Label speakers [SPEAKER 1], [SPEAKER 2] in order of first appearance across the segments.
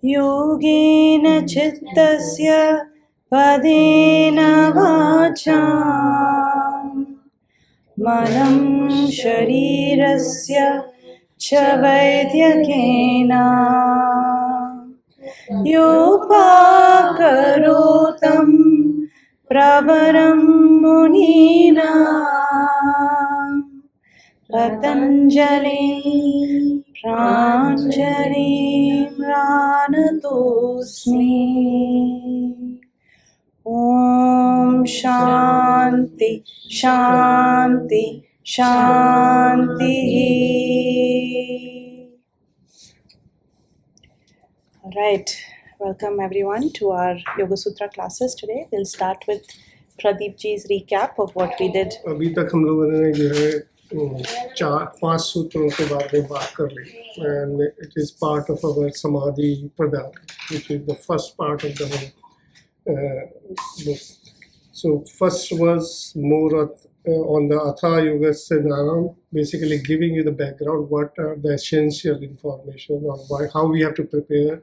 [SPEAKER 1] योगेन चित्तस्य पदेन वाचा मनं शरीरस्य च वैद्यकेन योपाकरोतं प्रवरं मुनीना Patanjali Pranjali Mranatosmi Om Shanti Shanti Shanti. All right, welcome everyone to our Yoga Sutra classes today. We'll start with Pradeep ji's recap of what we did.
[SPEAKER 2] अभी तक हम लोगों ने जो है 4-5 सूत्रों के बारे में बात कर ली, and it is part of our Samadhi Pradhan, which is the first part of the whole book. So first was more on the Atha Yoga Siddhanam, basically giving you the background, what are the essential information on how we have to prepare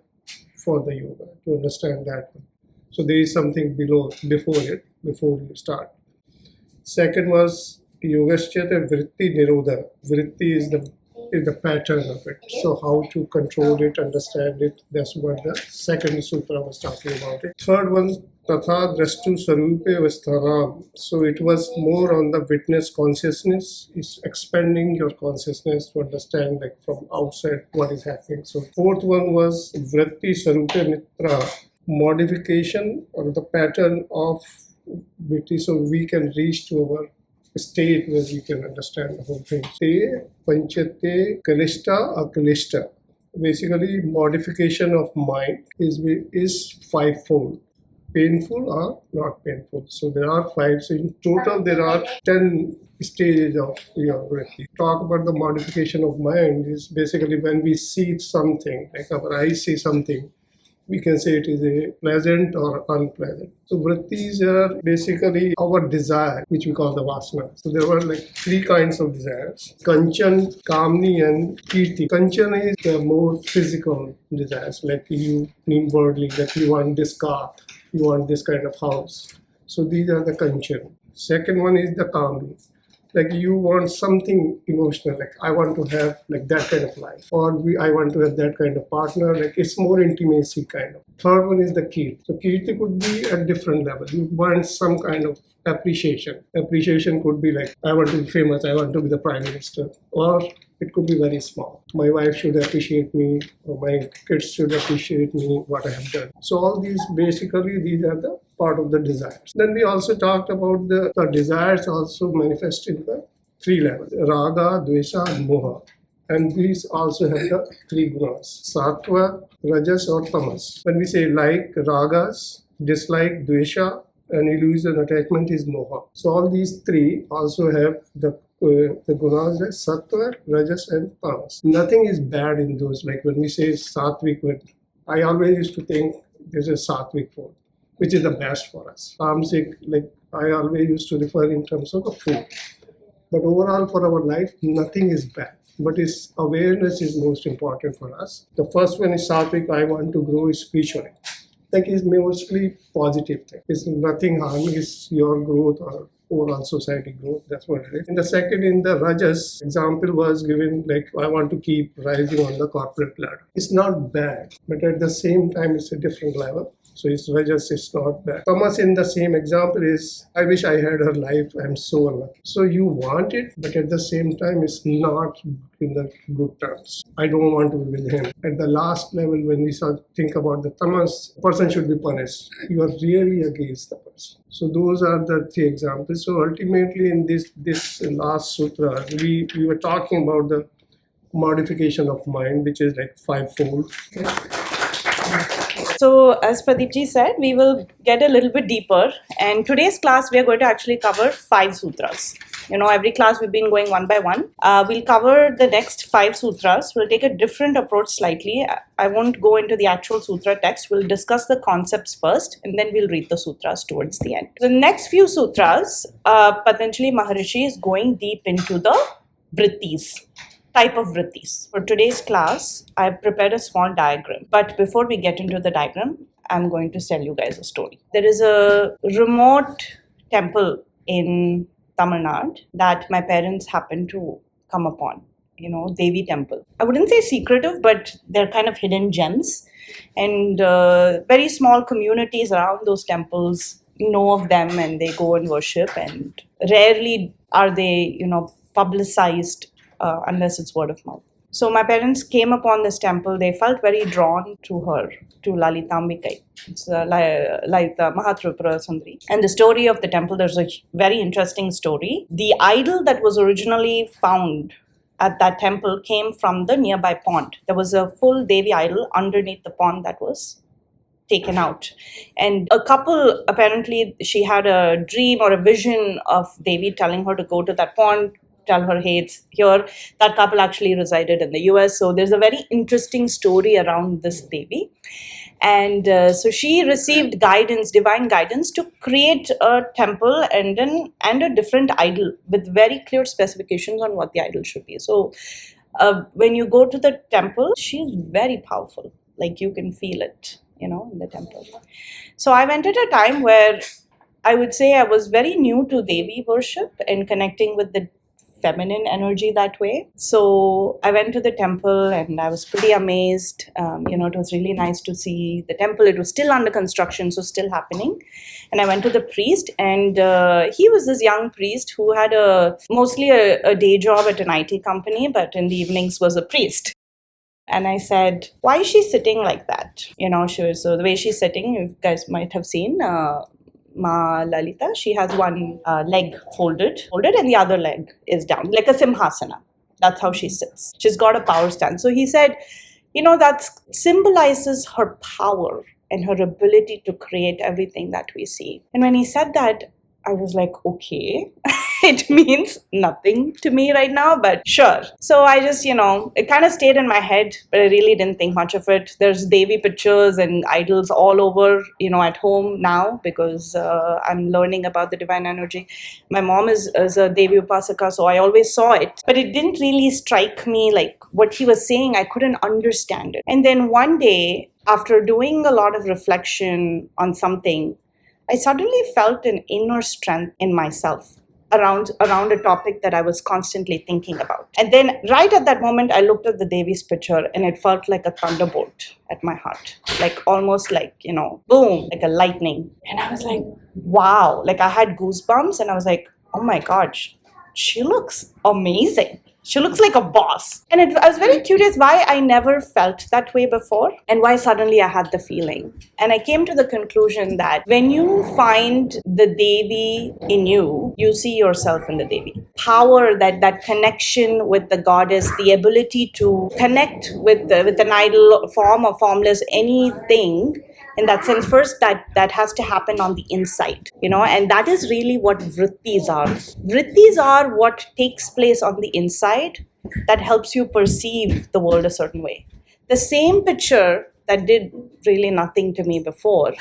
[SPEAKER 2] for the yoga, to understand that one. So there is something before you start. Second was Yogascheta Vritti Nirodha. Vritti is the pattern of it. So how to control it, understand it, that's what the second sutra was talking about it. Third one, Tatha Drashtu Sarupe Vastharam. So it was more on the witness consciousness, is expanding your consciousness to understand like from outside what is happening. So fourth one was Vritti Sarupe Mitra, modification or the pattern of Vritti, so we can reach to our state where we can understand the whole thing. Te Panchate Kalishta Akalishta. Basically, modification of mind is fivefold. Painful or not painful. So there are 5. So in total, there are 10 stages of your Vritti. Talk about the modification of mind is basically when we see something, like our eyes see something, we can say it is a pleasant or unpleasant. So vrittis are basically our desire, which we call the vasana. So there were like 3 kinds of desires: kanchan, kamni, and kirti. Kanchan is the more physical desires, like you mean worldly, that you want this car, you want this kind of house. So these are the kanchan. Second one is the kamni. Like you want something emotional, like I want to have like that kind of life, or I want to have that kind of partner, like it's more intimacy kind of. Third one is the kirti. So kirti could be at different level. You want some kind of appreciation. Appreciation could be like, I want to be famous, I want to be the prime minister, or it could be very small. My wife should appreciate me, or my kids should appreciate me, what I have done. So all these, basically, these are the part of the desires. Then we also talked about the desires also manifest in the 3 levels: Raga, Dvesha, and Moha. And these also have the 3 gunas: Sattva, Rajas, or Tamas. When we say like Ragas, dislike, Dvesha, and illusion attachment is Moha. So all these 3 also have the gunas as Sattva, Rajas, and Tamas. Nothing is bad in those. Like when we say Sattvic, I always used to think this is Sattvic food, which is the best for us. Tamasic, like I always used to refer in terms of the food. But overall for our life, nothing is bad. But its awareness is most important for us. The first one is Sattvic, I want to grow spiritually. Like it's mostly positive thing. It's nothing harming, it's your growth or overall society growth. That's what it is. And the second, in the Rajas, example was given like I want to keep rising on the corporate ladder. It's not bad, but at the same time, it's a different level. So it's Rajas, it's not bad. Tamas in the same example is, I wish I had her life, I'm so unlucky. So you want it, but at the same time, it's not in the good terms. I don't want to be with him. At the last level, when we think about the tamas, the person should be punished. You are really against the person. So those are the 3 examples. So ultimately in this last sutra, we were talking about the modification of mind, which is like 5-fold.
[SPEAKER 1] So as Pradeep ji said, we will get a little bit deeper, and today's class we are going to actually cover 5 sutras. Every class we've been going one by one. We'll cover the next 5 sutras. We'll take a different approach slightly. I won't go into the actual sutra text. We'll discuss the concepts first, and then we'll read the sutras towards the end. The next few sutras, Patanjali Maharishi is going deep into the Vrittis. type of vrittis. For today's class, I've prepared a small diagram. But before we get into the diagram, I'm going to tell you guys a story. There is a remote temple in Tamil Nadu that my parents happened to come upon. Devi temple. I wouldn't say secretive, but they're kind of hidden gems. And very small communities around those temples know of them and they go and worship. And rarely are they, publicized unless it's word of mouth. So my parents came upon this temple. They felt very drawn to her, to Lalitambikai. It's like the Mahatripura Sundari. And the story of the temple, there's a very interesting story. The idol that was originally found at that temple came from the nearby pond. There was a full Devi idol underneath the pond that was taken out. And a couple, apparently, she had a dream or a vision of Devi telling her to go to that pond, tell her, hey, it's here. That couple actually resided in the US. So there's a very interesting story around this Devi. And so she received guidance, divine guidance, to create a temple and a different idol with very clear specifications on what the idol should be. So when you go to the temple, she's very powerful. Like you can feel it, in the temple. So I went at a time where I would say I was very new to Devi worship and connecting with the feminine energy that way. So I went to the temple and I was pretty amazed. It was really nice to see the temple. It was still under construction, so still happening. And I went to the priest, and he was this young priest who had mostly a day job at an IT company, but in the evenings was a priest. And I said, why is she sitting like that? So the way she's sitting, you guys might have seen, Ma Lalita, she has one leg folded and the other leg is down, like a simhasana. That's how she sits. She's got a power stance. So he said, that symbolizes her power and her ability to create everything that we see. And when he said that, I was like, okay, it means nothing to me right now, but sure. So I just, it kind of stayed in my head, but I really didn't think much of it. There's Devi pictures and idols all over, at home now because I'm learning about the divine energy. My mom is a Devi Upasaka, so I always saw it, but it didn't really strike me like what he was saying. I couldn't understand it. And then one day, after doing a lot of reflection on something, I suddenly felt an inner strength in myself around a topic that I was constantly thinking about. And then right at that moment, I looked at the Devi's picture and it felt like a thunderbolt at my heart, like almost like, boom, like a lightning. And I was like, wow, like I had goosebumps and I was like, oh my gosh, she looks amazing. She looks like a boss. And I was very curious why I never felt that way before and why suddenly I had the feeling. And I came to the conclusion that when you find the Devi in you, you see yourself in the Devi. Power, that connection with the goddess, the ability to connect with an idol, form or formless, anything. In that sense, first that has to happen on the inside, and that is really what Vrittis are. Vrittis are what takes place on the inside that helps you perceive the world a certain way. The same picture that did really nothing to me before,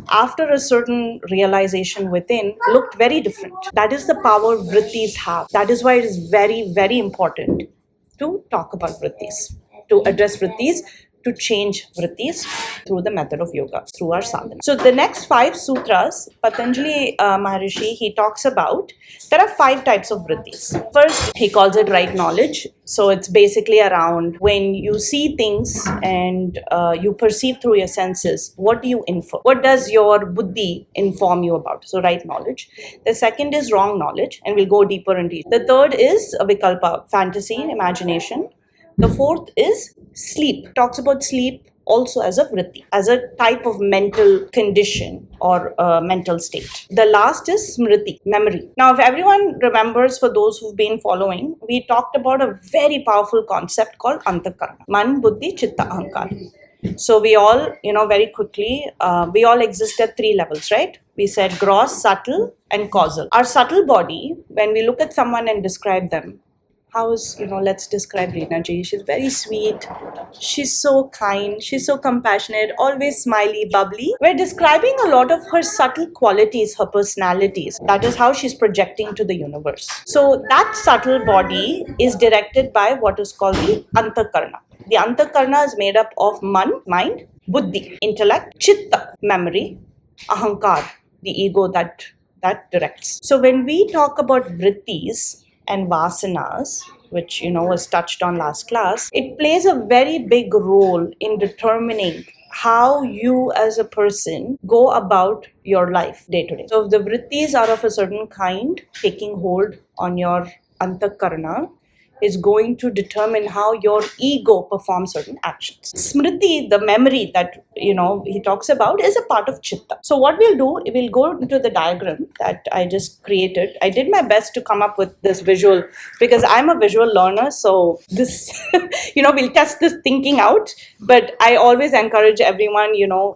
[SPEAKER 1] after a certain realization within, looked very different. That is the power Vrittis have. That is why it is very, very important to talk about Vrittis, to address Vrittis, to change Vrittis through the method of yoga, through our sadhana. So the next 5 sutras, Patanjali Maharishi, he talks about, there are 5 types of Vrittis. First, he calls it right knowledge. So it's basically around when you see things and you perceive through your senses, what do you infer? What does your buddhi inform you about? So right knowledge. The second is wrong knowledge, and we'll go deeper into it. The third is a Vikalpa, fantasy, imagination. The fourth is sleep. Talks about sleep also as a vritti, as a type of mental condition or mental state. The last is smriti, memory. Now, if everyone remembers, for those who've been following, we talked about a very powerful concept called antakarna. Man, buddhi, chitta, ahankara. So we all, very quickly, we all exist at 3 levels, right? We said gross, subtle, and causal. Our subtle body, when we look at someone and describe them, let's describe Reena ji. She's very sweet. She's so kind. She's so compassionate, always smiley, bubbly. We're describing a lot of her subtle qualities, her personalities. That is how she's projecting to the universe. So that subtle body is directed by what is called the Antakarna. The Antakarna is made up of mind, buddhi, intellect, chitta, memory, ahankar, the ego that directs. So when we talk about vrittis and vasanas, which was touched on last class, it plays a very big role in determining how you as a person go about your life day to day. So if the vrittis are of a certain kind, taking hold on your antakarna is going to determine how your ego performs certain actions. Smriti, the memory that he talks about, is a part of chitta. So what we'll do, we'll go into the diagram that I just created. I did my best to come up with this visual because I'm a visual learner. So this, we'll test this thinking out. But I always encourage everyone,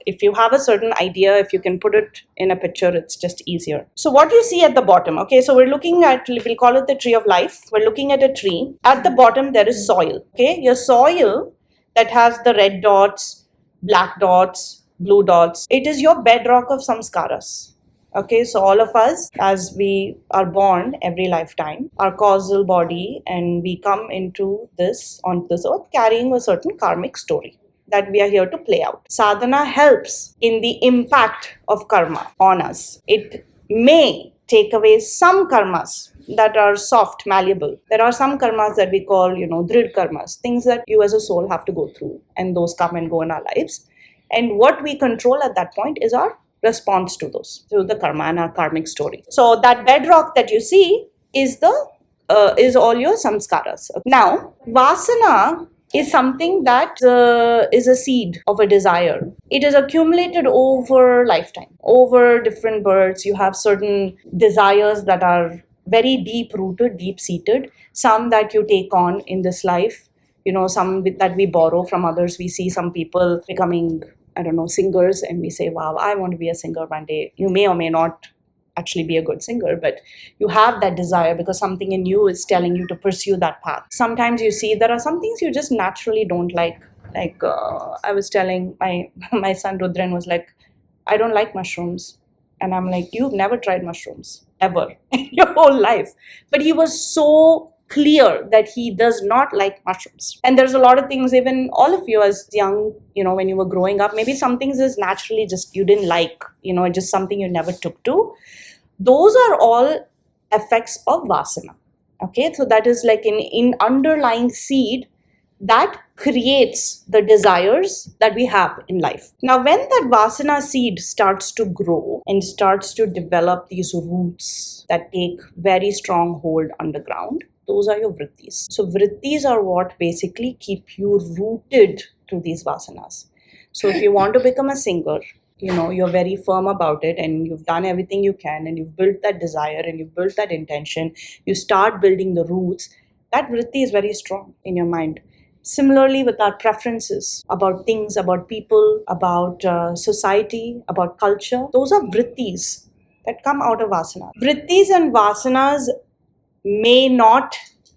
[SPEAKER 1] if you have a certain idea, if you can put it in a picture, it's just easier. So what you see at the bottom, okay, so we're looking at, we'll call it the tree of life. We're looking at a tree. At the bottom, there is soil, okay? Your soil that has the red dots, black dots, blue dots. It is your bedrock of samskaras. Okay, so all of us, as we are born every lifetime, our causal body, and we come into this, on this earth, carrying a certain karmic story that we are here to play out. Sadhana helps in the impact of karma on us. It may take away some karmas that are soft, malleable. There are some karmas that we call, drid karmas, things that you as a soul have to go through, and those come and go in our lives. And what we control at that point is our response to those, to the karma and our karmic story. So that bedrock that you see is is all your samskaras. Now, vasana is something that is a seed of a desire. It is accumulated over lifetime, over different births. You have certain desires that are very deep rooted, deep seated, some that you take on in this life, some that we borrow from others. We see some people becoming, singers, and we say, wow, I want to be a singer one day. You may or may not actually be a good singer, but you have that desire because something in you is telling you to pursue that path. Sometimes you see there are some things you just naturally don't like. Like I was telling my son Rudran was like, I don't like mushrooms. And I'm like, you've never tried mushrooms ever in your whole life. But he was so clear that he does not like mushrooms. And there's a lot of things, even all of you as young, when you were growing up, maybe some things is naturally just you didn't like, just something you never took to. Those are all effects of vasana. Okay, so that is like in underlying seed that creates the desires that we have in life. Now, when that vasana seed starts to grow and starts to develop these roots that take very strong hold underground, those are your vrittis. So vrittis are what basically keep you rooted to these vasanas. So if you want to become a singer, you're very firm about it and you've done everything you can and you've built that desire and you've built that intention, you start building the roots, that vritti is very strong in your mind. Similarly, with our preferences about things, about people, about society, about culture, those are vrittis that come out of vasana. Vrittis and vasanas may not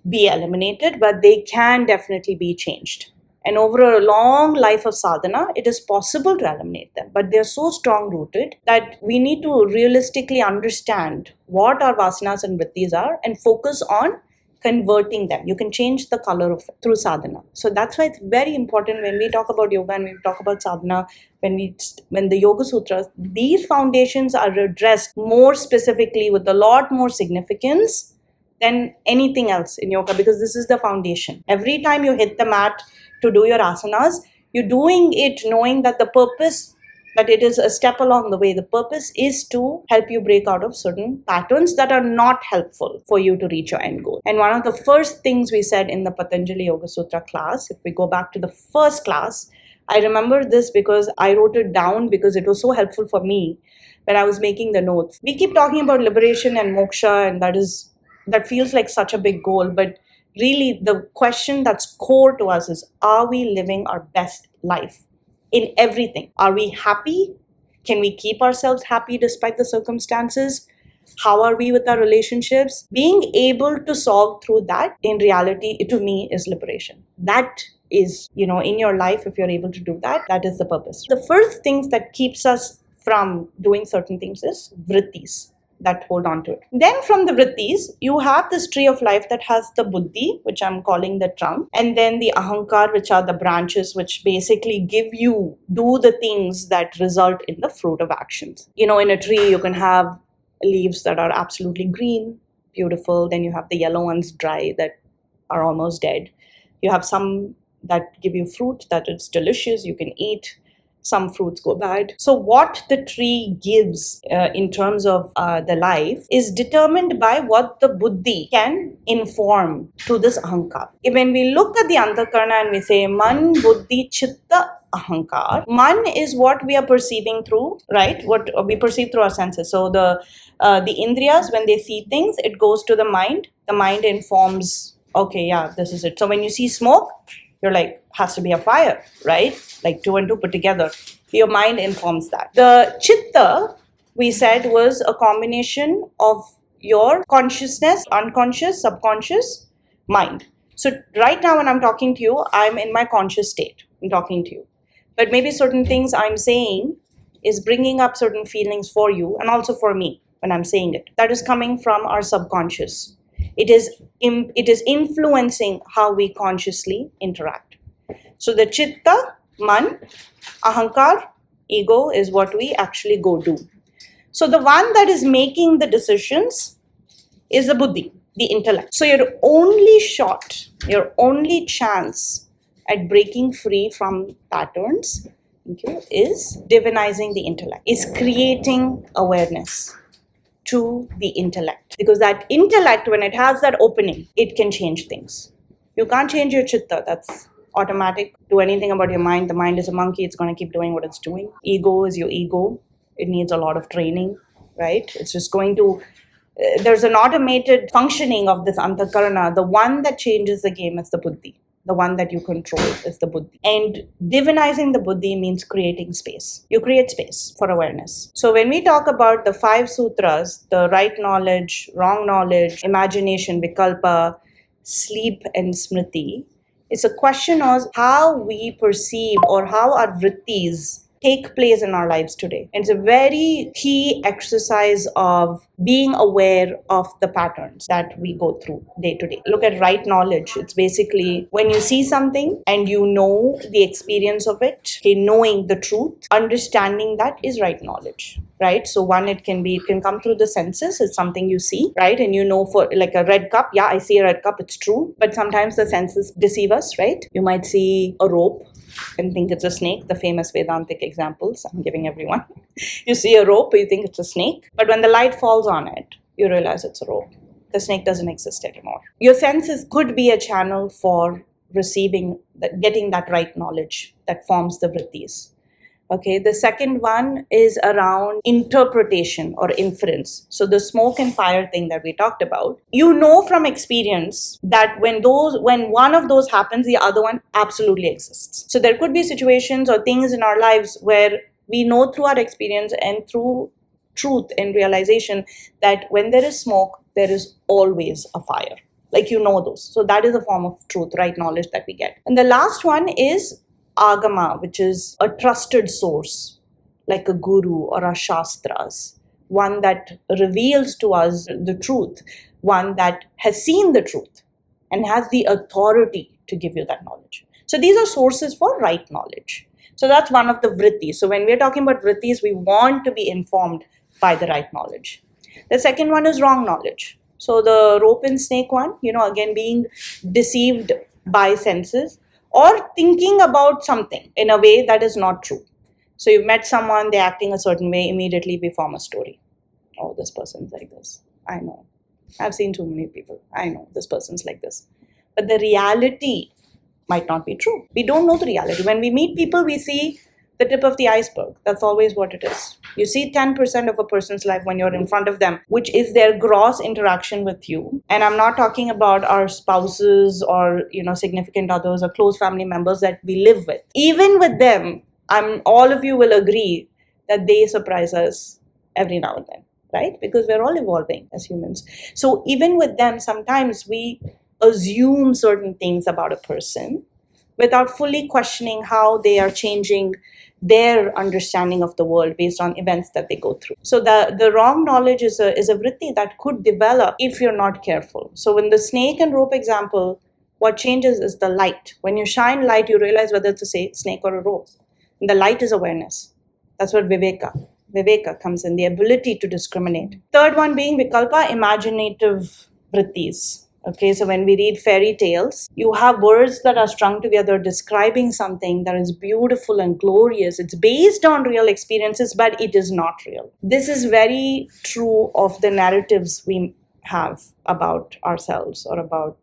[SPEAKER 1] be eliminated, but they can definitely be changed. And over a long life of sadhana, it is possible to eliminate them. But they're so strong rooted that we need to realistically understand what our vasanas and vrittis are and focus on converting them. You can change the color of it through sadhana. So that's why it's very important when we talk about yoga and we talk about sadhana, when the Yoga Sutras, these foundations are addressed more specifically with a lot more significance than anything else in yoga, because this is the foundation. Every time you hit the mat to do your asanas, you're doing it knowing that the purpose, that it is a step along the way. The purpose is to help you break out of certain patterns that are not helpful for you to reach your end goal. And one of the first things we said in the Patanjali Yoga Sutra class, if we go back to the first class, I remember this because I wrote it down because it was so helpful for me when I was making the notes. We keep talking about liberation and moksha, and that feels like such a big goal, but really the question that's core to us is, are we living our best life in everything? Are we happy? Can we keep ourselves happy despite the circumstances? How are we with our relationships? Being able to solve through that, in reality, to me, is liberation. That is, in your life, if you're able to do that, that is the purpose. The first things that keeps us from doing certain things is Vrittis that hold on to it. Then from the Vrittis, you have this tree of life that has the Buddhi, which I'm calling the trunk, and then the Ahankar, which are the branches, which basically do the things that result in the fruit of actions. In a tree, you can have leaves that are absolutely green, beautiful. Then you have the yellow ones dry that are almost dead. You have some that give you fruit that is delicious, you can eat. Some fruits go bad. So what the tree gives in terms of the life is determined by what the buddhi can inform to this ahankar. When we look at the antakarna and we say man, buddhi, chitta, ahankar, man is what we are perceiving through, right? What we perceive through our senses. So the indriyas, when they see things, it goes to the mind. The mind informs, okay, yeah, this is it. So when you see smoke, you're like, has to be a fire, right? Like 2 and 2 put together. Your mind informs that. The chitta, we said, was a combination of your consciousness, unconscious, subconscious, mind. So right now when I'm talking to you, I'm in my conscious state. I'm talking to you. But maybe certain things I'm saying is bringing up certain feelings for you and also for me when I'm saying it. That is coming from our subconscious. It is influencing how we consciously interact. So the chitta, man, ahankar, ego is what we actually go do. So the one that is making the decisions is the buddhi, the intellect. So your only shot, your only chance at breaking free from patterns, is divinizing the intellect, is creating awareness to the intellect. Because that intellect, when it has that opening, it can change things. You can't change your chitta, that's automatic. Do anything about your mind. The mind is a monkey, it's going to keep doing what it's doing. Ego is your ego. It needs a lot of training, right? It's just going to, there's an automated functioning of this antakarana. The one that changes the game is the buddhi. The one that you control is the buddhi. And divinizing the buddhi means creating space. You create space for awareness. So when we talk about the 5 sutras, the right knowledge, wrong knowledge, imagination, vikalpa, sleep, and smriti, it's a question of how we perceive or how our vrittis take place in our lives today. It's a very key exercise of being aware of the patterns that we go through day to day. Look at right knowledge. It's basically when you see something and you know the experience of it, knowing the truth, understanding that is right knowledge, right? So one, it can come through the senses. It's something you see, right? And you know, for like a red cup, yeah, I see a red cup, it's true. But sometimes the senses deceive us, right? You might see a rope and think it's a snake, the famous Vedantic examples I'm giving everyone. You see a rope, you think it's a snake, but when the light falls on it, you realize it's a rope. The snake doesn't exist anymore. Your senses could be a channel for receiving, getting that right knowledge that forms the vrittis. Okay, the second one is around interpretation or inference. So the smoke and fire thing that we talked about, you know from experience that when one of those happens, the other one absolutely exists. So there could be situations or things in our lives where we know through our experience and through truth and realization that when there is smoke, there is always a fire. Like you know those. So that is a form of truth, right knowledge that we get. And the last one is Āgama, which is a trusted source, like a guru or a shastras, one that reveals to us the truth, one that has seen the truth and has the authority to give you that knowledge. So these are sources for right knowledge. So that's one of the vrittis. So when we're talking about vrittis, we want to be informed by the right knowledge. The second one is wrong knowledge. So the rope and snake one, again, being deceived by senses, or thinking about something in a way that is not true. So you've met someone, they're acting a certain way, immediately we form a story. Oh, this person's like this. I know. I've seen too many people. I know this person's like this. But the reality might not be true. We don't know the reality. When we meet people, we see the tip of the iceberg. That's always what it is. You see 10% of a person's life when you're in front of them, which is their gross interaction with you. And I'm not talking about our spouses or, significant others or close family members that we live with. Even with them, all of you will agree that they surprise us every now and then. right? Because we're all evolving as humans. So even with them, sometimes we assume certain things about a person without fully questioning how they are changing their understanding of the world based on events that they go through. So the wrong knowledge is a vritti that could develop if you're not careful. So in the snake and rope example, what changes is the light. When you shine light, you realize whether it's a snake or a rope. And the light is awareness. That's what Viveka comes in, the ability to discriminate. Third one being Vikalpa, imaginative vrittis. Okay, so when we read fairy tales, you have words that are strung together describing something that is beautiful and glorious. It's based on real experiences, but it is not real. This is very true of the narratives we have about ourselves or about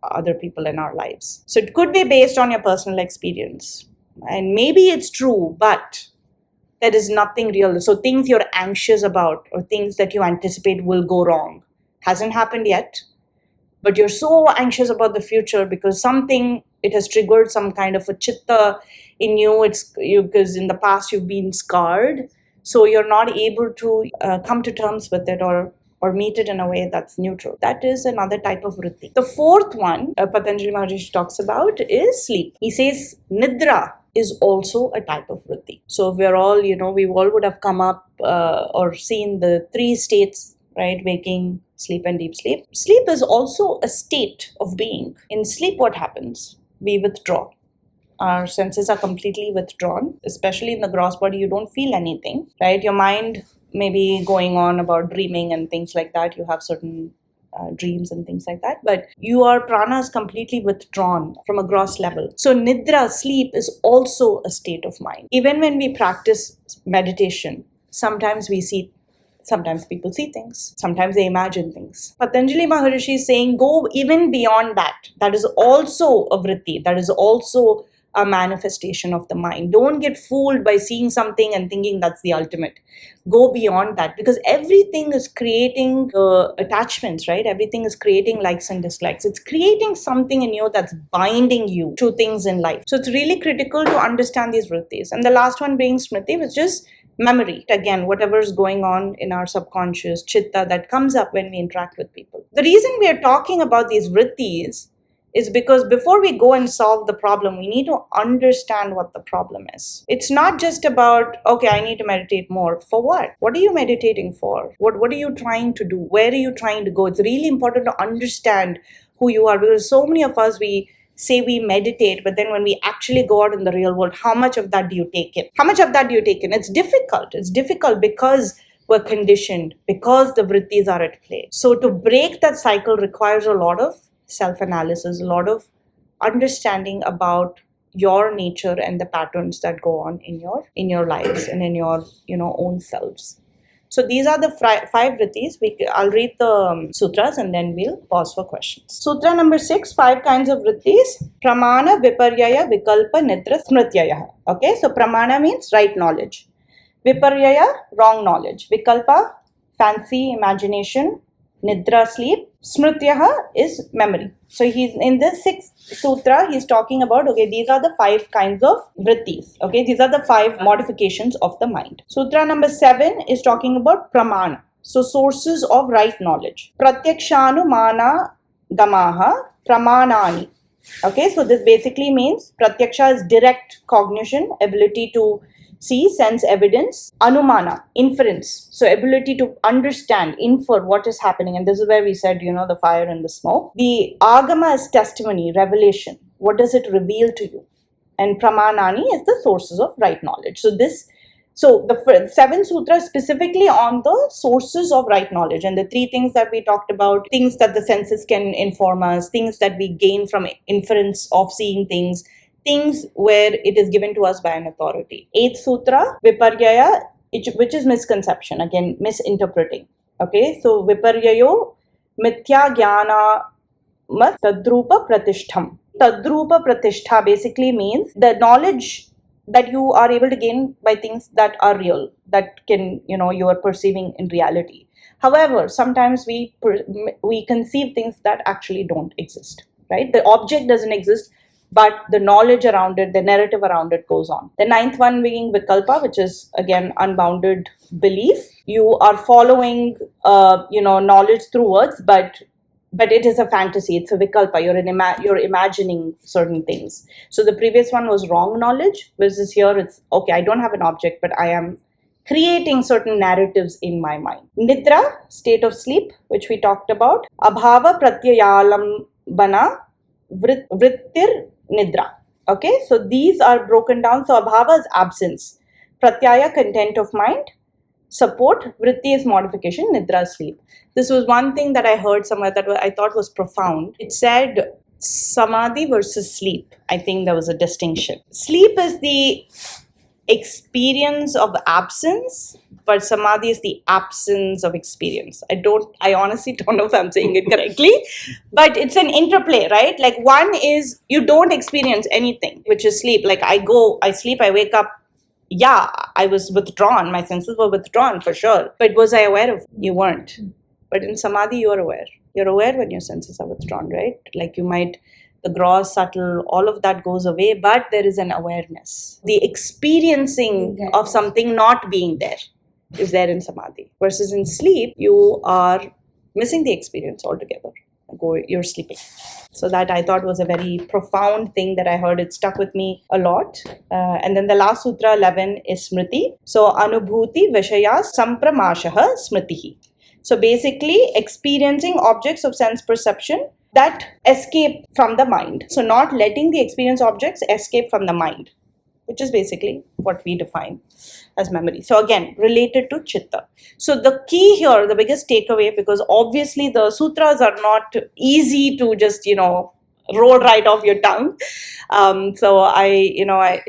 [SPEAKER 1] other people in our lives. So it could be based on your personal experience. And maybe it's true, but there is nothing real. So things you're anxious about or things that you anticipate will go wrong hasn't happened yet. But you're so anxious about the future because it has triggered some kind of a chitta in you. Because in the past you've been scarred, so you're not able to come to terms with it or meet it in a way that's neutral. That is another type of vritti. The fourth one Patanjali Maharishi talks about is sleep. He says nidra is also a type of vritti. So we all would have come up or seen the three states, right? Waking, sleep, and deep sleep. Sleep is also a state of being. In sleep, what happens? We withdraw. Our senses are completely withdrawn, especially in the gross body. You don't feel anything, right? Your mind may be going on about dreaming and things like that. You have certain dreams and things like that, but your prana is completely withdrawn from a gross level. So nidra, sleep, is also a state of mind. Even when we practice meditation, sometimes people see things, sometimes they imagine things. Patanjali Maharishi is saying go even beyond that. That is also a vritti. That is also a manifestation of the mind. Don't get fooled by seeing something and thinking that's the ultimate. Go beyond that, because everything is creating attachments, right? Everything is creating likes and dislikes. It's creating something in you that's binding you to things in life. So it's really critical to understand these vrittis. And the last one being smriti, which is memory. Again, whatever is going on in our subconscious, chitta, that comes up when we interact with people. The reason we are talking about these vrittis is because before we go and solve the problem, we need to understand what the problem is. It's not just about, okay, I need to meditate more. For what? What are you meditating for? What are you trying to do? Where are you trying to go? It's really important to understand who you are, because so many of us, we say we meditate, but then when we actually go out in the real world, how much of that do you take in? It's difficult. It's difficult because we're conditioned, because the vrittis are at play. So to break that cycle requires a lot of self-analysis, a lot of understanding about your nature and the patterns that go on in your lives and in your own selves. So these are the 5 vrittis. I'll read the sutras and then we'll pause for questions. Sutra number 6, 5 kinds of vrittis. Pramāṇa, Viparyaya, Vikalpa, Nidra, Smrityaya. Okay, so Pramāṇa means right knowledge. Viparyaya, wrong knowledge. Vikalpa, fancy, imagination. Nidra, sleep. Smrityaha is memory. So he's in this 6th sutra, he's talking about, okay, these are the 5 kinds of vrittis. Okay, these are the 5 modifications of the mind. Sutra number 7 is talking about Pramāṇa. So sources of right knowledge. Pratyakṣa, Anumāna, Gamaha, Pramāṇāni. Okay, so this basically means Pratyakṣa is direct cognition, ability to see, sense evidence. Anumāna, inference, so ability to understand, infer what is happening. And this is where we said, the fire and the smoke. The Āgama is testimony, revelation. What does it reveal to you? And Pramāṇāni is the sources of right knowledge. So the 7 sutras specifically on the sources of right knowledge, and the 3 things that we talked about, things that the senses can inform us, things that we gain from inference of seeing things where it is given to us by an authority. 8th sutra, Viparyaya, which is misconception, again, misinterpreting. Okay, so Viparyayo, Mithya Jnana Mat Tadrupa Pratishtham. Tadrupa Pratishtha basically means the knowledge that you are able to gain by things that are real, that can, you are perceiving in reality. However, sometimes we conceive things that actually don't exist, right? The object doesn't exist, but the knowledge around it, the narrative around it goes on. The ninth one being Vikalpa, which is again unbounded belief. You are following, knowledge through words, but it is a fantasy. It's a Vikalpa. You're imagining certain things. So the previous one was wrong knowledge, versus here it's okay. I don't have an object, but I am creating certain narratives in my mind. Nidra, state of sleep, which we talked about. Abhava pratyayalambana vrittir nidra. Okay, so these are broken down. So abhava is absence. Pratyaya, content of mind. Support. Vritti is modification. Nidra is sleep. This was one thing that I heard somewhere that I thought was profound. It said samadhi versus sleep. I think there was a distinction. Sleep is the experience of absence, but samadhi is the absence of experience. I honestly don't know if I'm saying it correctly, but it's an interplay, right? Like one is you don't experience anything, which is sleep. Like I sleep, I wake up. Yeah, I was withdrawn. My senses were withdrawn for sure. But was I aware of it? You weren't. But in samadhi, you are aware. You're aware when your senses are withdrawn, right? Like the gross, subtle, all of that goes away, but there is an awareness. The experiencing of something not being there is there in samadhi. Versus in sleep, you are missing the experience altogether. You're sleeping. So that I thought was a very profound thing that I heard. It stuck with me a lot. And then the last sutra, 11, is smriti. So anubhuti vishaya sampramashaha smritihi. So basically experiencing objects of sense perception that escape from the mind. So not letting the experience objects escape from the mind, which is basically what we define as memory. So again, related to chitta. So the key here, the biggest takeaway, because obviously the sutras are not easy to just, roll right off your tongue.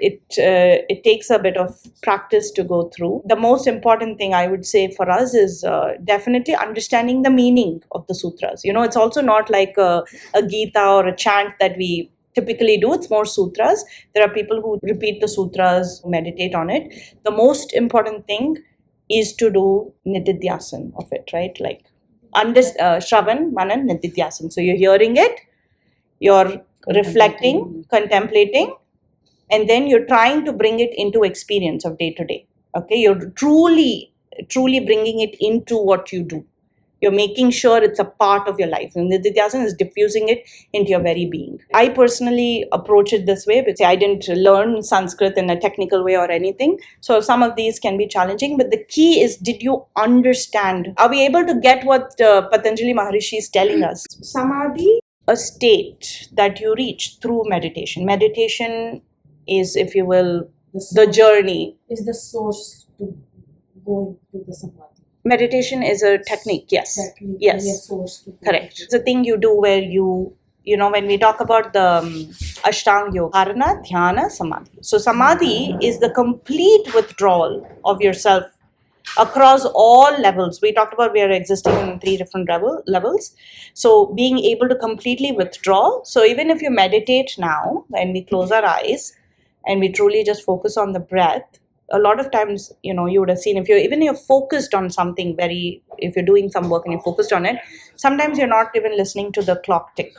[SPEAKER 1] It takes a bit of practice to go through. The most important thing I would say for us is definitely understanding the meaning of the sutras. It's also not like a Gita or a chant that we typically do. It's more sutras. There are people who repeat the sutras, meditate on it. The most important thing is to do nididhyasan of it, right? Like Shravan, Manan, nididhyasan. So you're hearing it, you're reflecting, contemplating, and then you're trying to bring it into experience of day to day. Okay, you're truly bringing it into what you do. You're making sure it's a part of your life. And nididhyasan is diffusing it into your very being. I personally approach it this way because I didn't learn Sanskrit in a technical way or anything. So some of these can be challenging. But the key is, did you understand? Are we able to get what Patanjali Maharishi is telling us? Samadhi, a state that you reach through meditation. Meditation is, if you will, the journey.
[SPEAKER 3] Is the source to going to the samadhi.
[SPEAKER 1] Meditation is a technique, yes. Yes.
[SPEAKER 3] A source to
[SPEAKER 1] correct. It's a thing you do where when we talk about the Ashtanga Yoga, Dharana, Dhyana, Samadhi. So Samadhi is the complete withdrawal of yourself across all levels. We talked about we are existing in 3 different levels. So being able to completely withdraw. So even if you meditate now, when we close our eyes and we truly just focus on the breath, a lot of times, you would have seen, if you're focused on something if you're doing some work and you're focused on it, sometimes you're not even listening to the clock tick.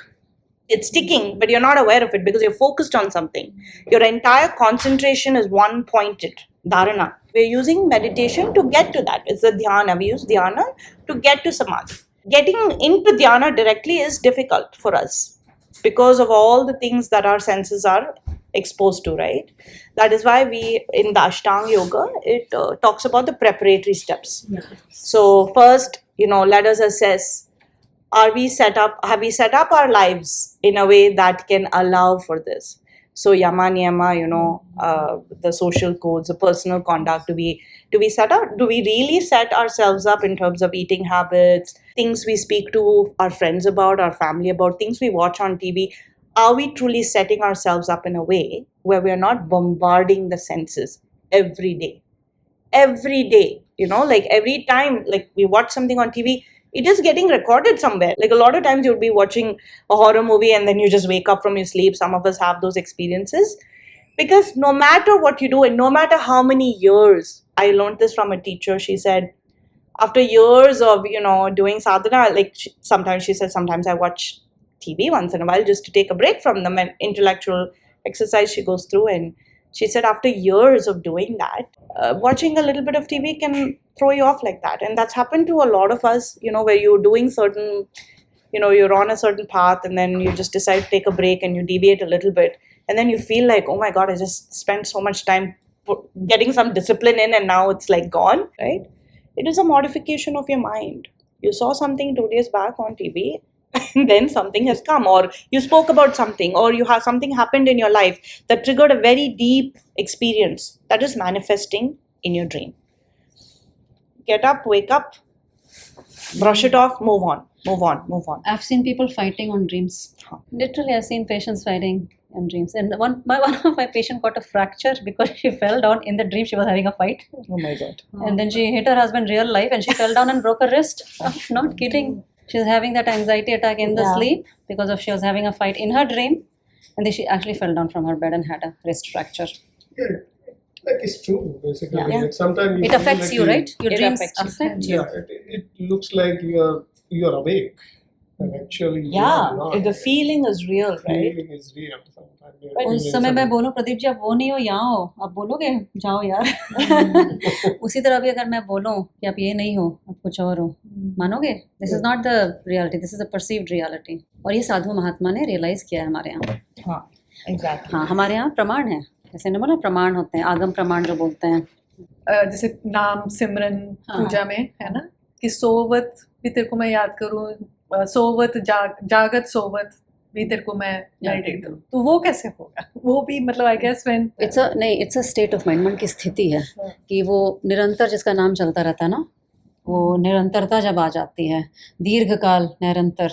[SPEAKER 1] It's ticking, but you're not aware of it because you're focused on something. Your entire concentration is one pointed, dharana. We're using meditation to get to that. It's the dhyana. We use dhyana to get to samadhi. Getting into dhyana directly is difficult for us because of all the things that our senses are exposed to, right? That is why in the Ashtanga Yoga, it talks about the preparatory steps.
[SPEAKER 3] Yeah.
[SPEAKER 1] So first, let us assess, have we set up our lives in a way that can allow for this? So yama niyama, the social codes, the personal conduct, do we set up? Do we really set ourselves up in terms of eating habits, things we speak to our friends about, our family about, things we watch on TV? Are we truly setting ourselves up in a way where we are not bombarding the senses every day? Every day, like every time, like we watch something on TV, it is getting recorded somewhere. Like a lot of times you'll be watching a horror movie and then you just wake up from your sleep. Some of us have those experiences. Because no matter what you do and no matter how many years, I learned this from a teacher. She said, after years of, doing sadhana, like sometimes she said, sometimes I watch TV once in a while just to take a break from the intellectual exercise she goes through. And she said after years of doing that, watching a little bit of TV can throw you off like that. And that's happened to a lot of us, where you're doing certain, you're on a certain path and then you just decide to take a break and you deviate a little bit. And then you feel like, oh my God, I just spent so much time getting some discipline in and now it's like gone, right? It is a modification of your mind. You saw something 2 days back on TV and then something has come, or you spoke about something, or you have something happened in your life that triggered a very deep experience that is manifesting in your dream. Get up, wake up, brush it off, move on.
[SPEAKER 4] I've seen people fighting on dreams. Literally, I've seen patients fighting on dreams. And one of my patients got a fracture because she fell down in the dream. She was having a fight.
[SPEAKER 1] Oh my God.
[SPEAKER 4] And then she hit her husband real life and she fell down and broke her wrist. I'm not kidding. She was having that anxiety attack in the sleep because of she was having a fight in her dream. And then she actually fell down from her bed and had a wrist fracture.
[SPEAKER 2] Yeah, like it's true, basically.
[SPEAKER 4] Yeah.
[SPEAKER 2] Like sometimes
[SPEAKER 4] It affects you, right? Your
[SPEAKER 1] It
[SPEAKER 4] dreams
[SPEAKER 1] affects you.
[SPEAKER 4] affect you.
[SPEAKER 2] Yeah, it looks like you're awake, and actually you are not.
[SPEAKER 1] The feeling is real, right?
[SPEAKER 2] Feeling is real. Sometimes we are
[SPEAKER 1] But
[SPEAKER 2] feeling
[SPEAKER 4] उस समय मैं
[SPEAKER 2] something.
[SPEAKER 4] बोलूं प्रदीप जी आप वो नहीं हो यहाँ हो आप बोलोगे जाओ यार उसी तरह भी अगर मैं बोलूं कि आप ये नहीं हो आप कुछ और हो मानोगे this is not the reality this is a perceived reality और ये साधु महात्मा ने रियलाइज किया है हमारे यहाँ
[SPEAKER 1] हाँ, exactly.
[SPEAKER 4] हाँ हमारे यहाँ प्रमाण है जैसे ना बोला प्रमाण होते हैं आगम प्रमाण जो बोलते हैं
[SPEAKER 5] जैसे नाम सिमरन पूजा में है ना कि सोवत भी तेरे को मैं याद करूँ सोवत जागत सोवत भी तेरे को मैं मेडिटेट करूँ तो वो कैसे होगा वो भी मतलब I guess when
[SPEAKER 4] it's a state of mind मन की स्थिति है कि वो निरंतर जिसका नाम चलता रहता है ना वो निरंतरता जब आ जाती है दीर्घकाल निरंतर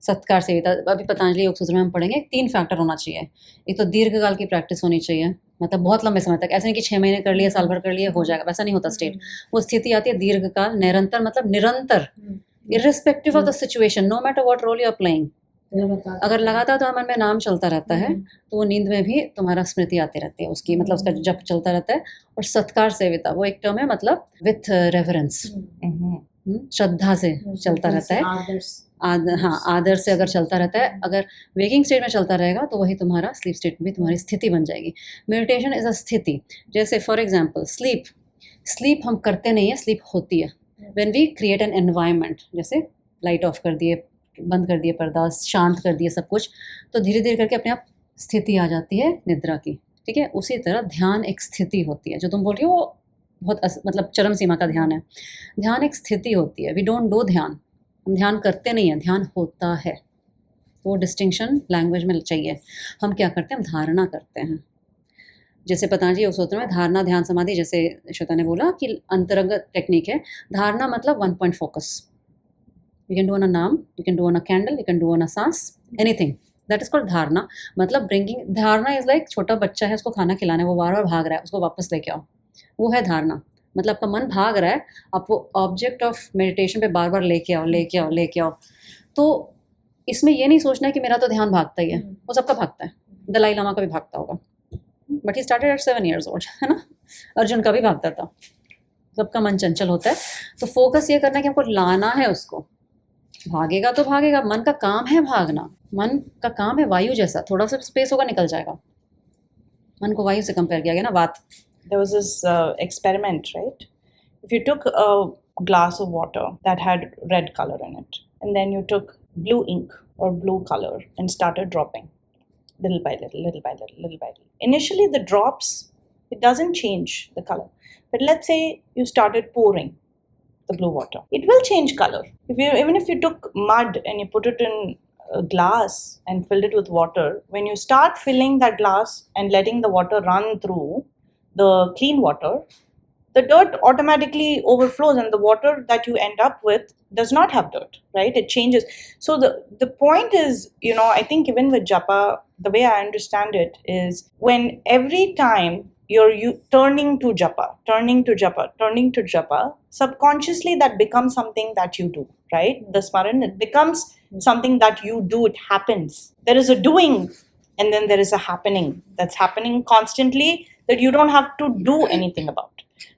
[SPEAKER 4] सत्कार सेविता अभी पतंजलि योग सूत्र में हम पढ़ेंगे 3 फैक्टर होना चाहिए एक तो दीर्घकाल की प्रैक्टिस होनी चाहिए मतलब बहुत लंबे समय तक ऐसे नहीं कि 6 महीने कर लिए साल भर कर लिए हो जाएगा वैसा नहीं होता स्टेट वो स्थिति आती है दीर्घकाल निरंतर मतलब निरंतर irrespective of the situation no matter what role you are playing अगर लगातार तुम्हारे मन में नाम चलता रहता है तो वो नींद में भी तुम्हारा स्मृति आती रहती है उसकी मतलब उसका जप चलता रहता है और सत्कार सेविता वो एक टर्म है मतलब विथ रेफरेंस श्रद्धा से चलता रहता है आदर से अगर चलता रहता है अगर वेकिंग स्टेट में चलता रहेगा तो वही तुम्हारा स्लीप स्टेट में भी तुम्हारी स्थिति बन जाएगी मेडिटेशन इज अ स्थिति जैसे फॉर एग्जांपल स्लीप हम करते नहीं है स्लीप होती है when we create an environment जैसे लाइट ऑफ कर दिए बंद कर दिए पर्दा शांत कर दिए सब कुछ तो धीरे धीरे करके अपने आप स्थिति आ जाती है निद्रा की ठीक है उसी तरह ध्यान एक स्थिति होती है जो तुम बोल रही हो वो बहुत मतलब चरम सीमा का ध्यान है ध्यान एक स्थिति होती है वी डोंट डू ध्यान हम ध्यान करते नहीं हैं ध्यान होता है वो डिस्टिंक्शन लैंग्वेज में चाहिए हम क्या करते हैं हम धारणा करते हैं जैसे पतंजलि योग सूत्र में धारणा ध्यान समाधि जैसे श्वेता ने बोला कि अंतर्गत टेक्निक है धारणा मतलब 1 point focus you can do on a naam you can do on a candle you can do on a सांस anything that is called धारणा मतलब bringing धारणा is like छोटा बच्चा है उसको खाना खिलाना है वो बार बार भाग रहा है उसको वापस लेके आओ वो है धारणा मतलब आपका मन भाग रहा है आप वो ऑब्जेक्ट ऑफ मेडिटेशन पे बार बार लेके आओ तो इसमें ये नहीं सोचना है कि मेरा तो ध्यान भागता ही है वो सबका भागता है दलाई लामा का भी भागता होगा but he started at 7 years old है ना अर्जुन का भी भागता था सबका मन चंचल होता है तो फोकस ये करना है कि हमको लाना है उसको भागेगा तो भागेगा मन का काम है भागना मन का काम है वायु जैसा थोड़ा सा स्पेस होगा निकल जाएगा मन को वायु से कंपेयर किया गया ना बात
[SPEAKER 1] There was this experiment, right? If you took a glass of water that had red color in it, and then you took blue ink or blue color and started dropping little by little. Initially, the drops, it doesn't change the color. But let's say you started pouring the blue water. It will change color. Even if you took mud and you put it in a glass and filled it with water, when you start filling that glass and letting the water run through the clean water, the dirt automatically overflows and the water that you end up with does not have dirt, right? It changes. So the point is, I think even with japa, the way I understand it is when every time you're turning to japa, subconsciously that becomes something that you do, right? The smaran, it becomes something that you do, it happens. There is a doing and then there is a happening that's happening constantly that you don't have to do anything about.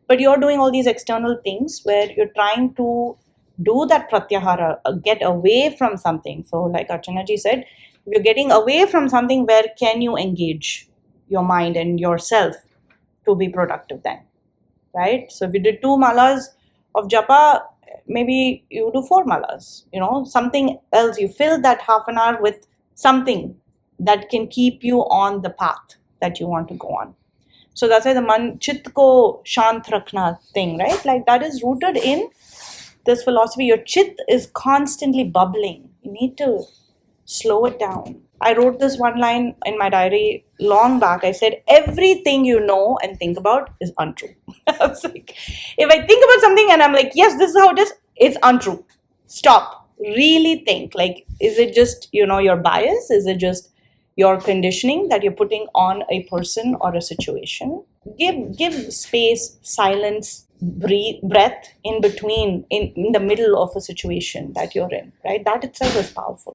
[SPEAKER 1] But you're doing all these external things where you're trying to do that pratyahara, get away from something. So like Archana ji said, if you're getting away from something, where can you engage your mind and yourself to be productive then, right? So if you did 2 malas of japa, maybe you do 4 malas, something else. You fill that half an hour with something that can keep you on the path that you want to go on. So that's why the chit ko shant rakhna thing, right? Like that is rooted in this philosophy. Your chit is constantly bubbling. You need to slow it down. I wrote this one line in my diary long back. I said, everything you know and think about is untrue. I was like, if I think about something and I'm like, yes, this is how it is, it's untrue. Stop. Really think. Like, is it just, your bias? Is it just your conditioning that you're putting on a person or a situation? Give space, silence, breath in between, in the middle of a situation that you're in, right? That itself is powerful.